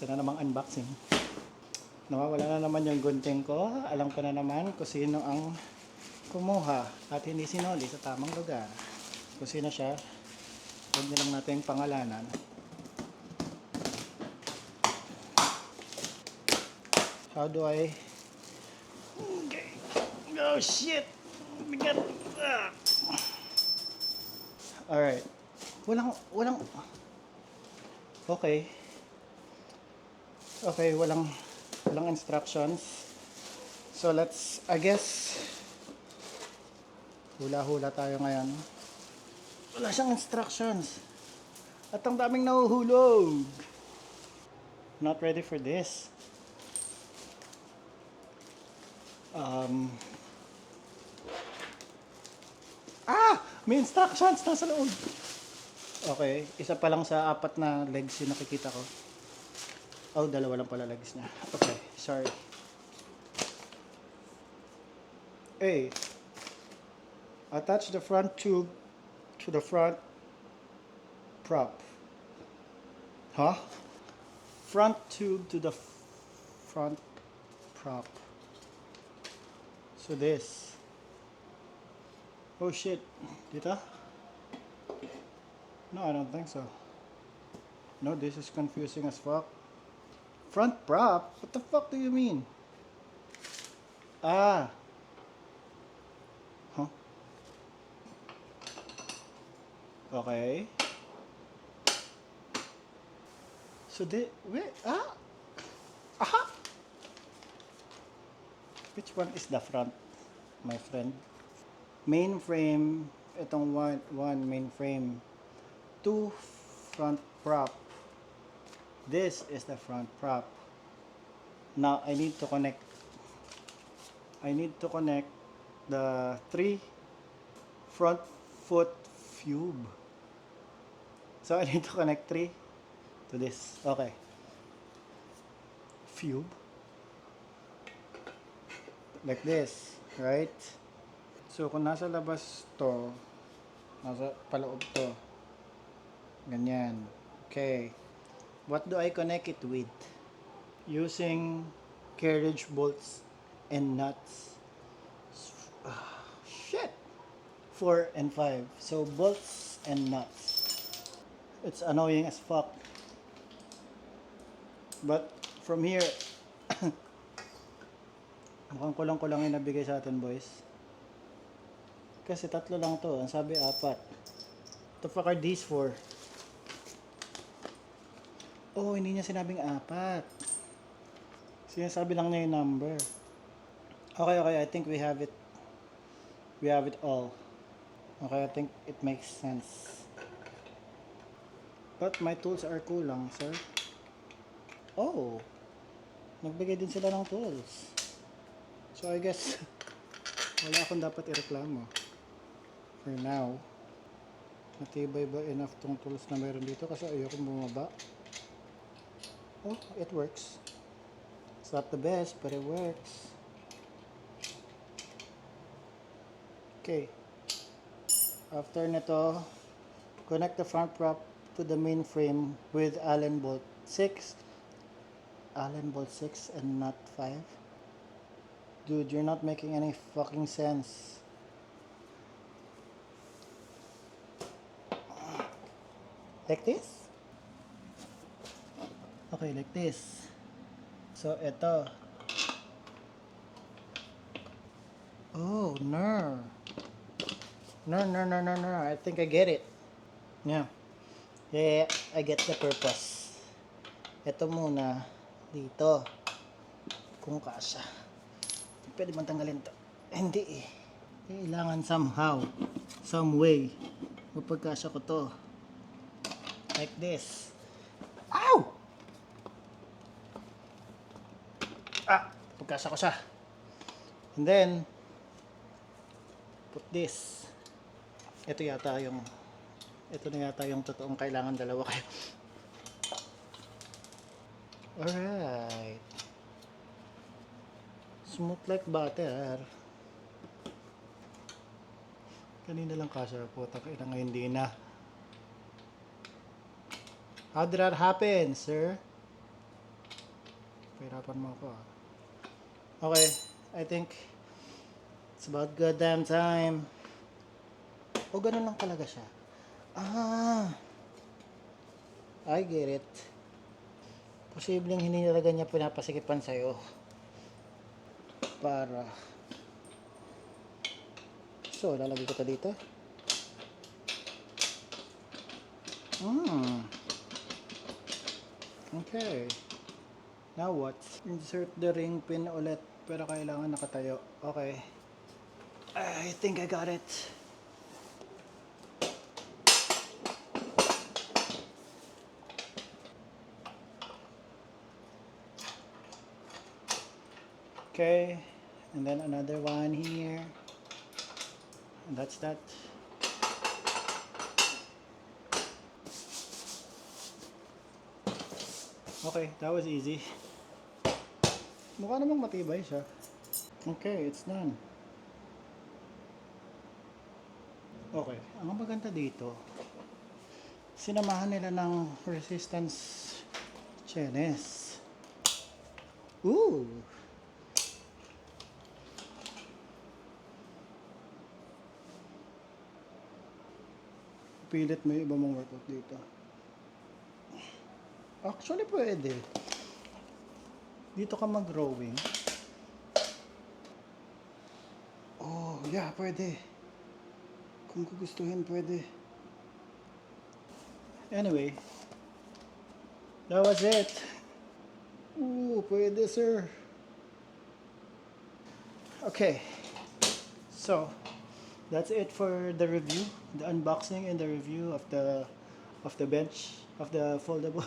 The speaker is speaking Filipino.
Isa na namang unboxing. Nawawala na naman yung gunting ko. Alam ko na naman kung sino ang kumuha at hindi sinoli sa tamang lugar. Kung sino siya, huwag nilang natin pangalanan. How do I... Okay. Oh shit! Bigat! Alright. Walang... Okay. Okay, walang instructions. So let's, I guess, hula-hula tayo ngayon. Wala siyang instructions. At ang daming nahuhulog. Not ready for this. May instructions nasa loob. Okay, isa pa lang sa 4 na legs yung nakikita ko. Oh, 2 lang pala legs niya. Okay, sorry. A. Attach the front tube to the front prop. Huh? Front tube to the front prop. So this. Oh shit. Dito? No, I don't think so. No, this is confusing as fuck. Front prop? What the fuck do you mean? Ah. Huh? Okay. So wait, aha! Which one is the front, my friend? Main frame, itong one main frame. 2 front prop. This is the front prop. Now I need to connect the 3 front foot tube. So I need to connect 3 to this. Okay. Tube. Like this, right? So kung nasa labas to, nasa paloob to. Ganyan. Okay. What do I connect it with? Using carriage bolts and nuts. Shit! 4 and 5. So bolts and nuts. It's annoying as fuck. But from here, mukhang kulang-kulang yung nabigay sa atin, boys. Kasi 3 lang to. Ang sabi 4. The fuck are these for? Oh, hindi niya sinabing 4. Sinasabi lang niya yung number. Okay, I think we have it. We have it all. Okay, I think it makes sense. But my tools are kulang, sir. Oh, nagbigay din sila ng tools. So I guess wala akong dapat ireklamo. For now, matibay ba enough tong tools na meron dito kasi ayokong bumaba. Oh, it works. It's not the best, but it works. Okay. After nito, connect the front prop to the main frame with Allen bolt 6. Allen bolt 6 and not 5. Dude, you're not making any fucking sense. Like this? Okay, like this. So, ito. Oh, no. No. I think I get it. Yeah. Yeah, I get the purpose. Ito muna. Dito. Kung kasya. Pwede bang tanggalin to? Hindi eh. Kailangan somehow. Some way. Mapagkasya ko to. Like this. Ow! Pagkasya ko siya. And then, put this. Ito na yata yung totoong kailangan dalawa kayo. Alright. Smooth like butter. Kanina lang kasya po. Taka na hindi na. How did that happen, sir? Pahirapan mo ako ah. Okay, I think it's about good damn time. O ganun lang talaga siya. Ah, I get it. Posibleng hindi talaga niya pinapasikipan sa'yo. Para... So, lalagay ko to dito. Okay. Now what? Insert the ring pin ulit. Pero kailangan nakatayo. Okay. I think I got it. Okay. And then another one here. And that's that. Okay, that was easy. Mukha namang matibay siya. Okay, it's done. Okay, ang maganda dito, sinamahan nila ng resistance chaines. Ooh! Pilit mo yung iba mong workout dito. Actually, pwede. Dito ka mag-rowing. Oh, yeah, pwede. Kung gugustuhin, pwede. Anyway, that was it. Ooh, pwede, sir. Okay. So, that's it for the review, the unboxing and the review of the bench, of the foldable